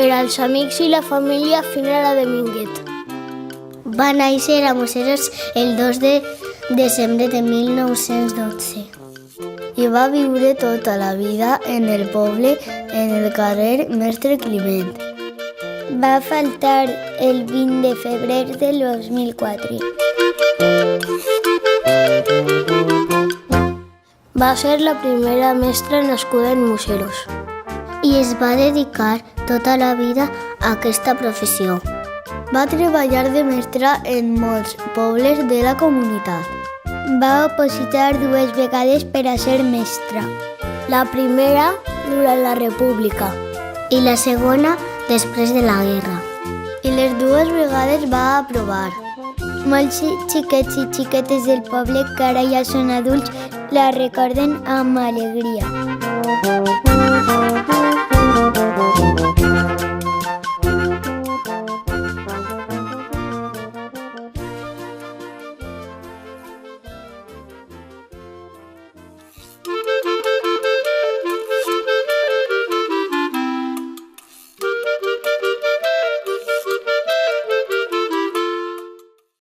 per als amics i la família fins a la de Minguet. Va néixer a Museros el 2 de desembre de 1912 i va viure tota la vida en el poble, en el carrer Mestre Climent. Va faltar el 20 de febrer del 2004. Va ser la primera mestra nascuda en Museros i es va dedicar tota la vida a aquesta professió. Va treballar de mestra en molts pobles de la comunitat. Va opositar 2 vegades per a ser mestra. La primera durant la República i la segona després de la guerra. I les 2 vegades va aprovar. Molts xiquets i xiquetes del poble que ara ja són adults la recorden amb alegria.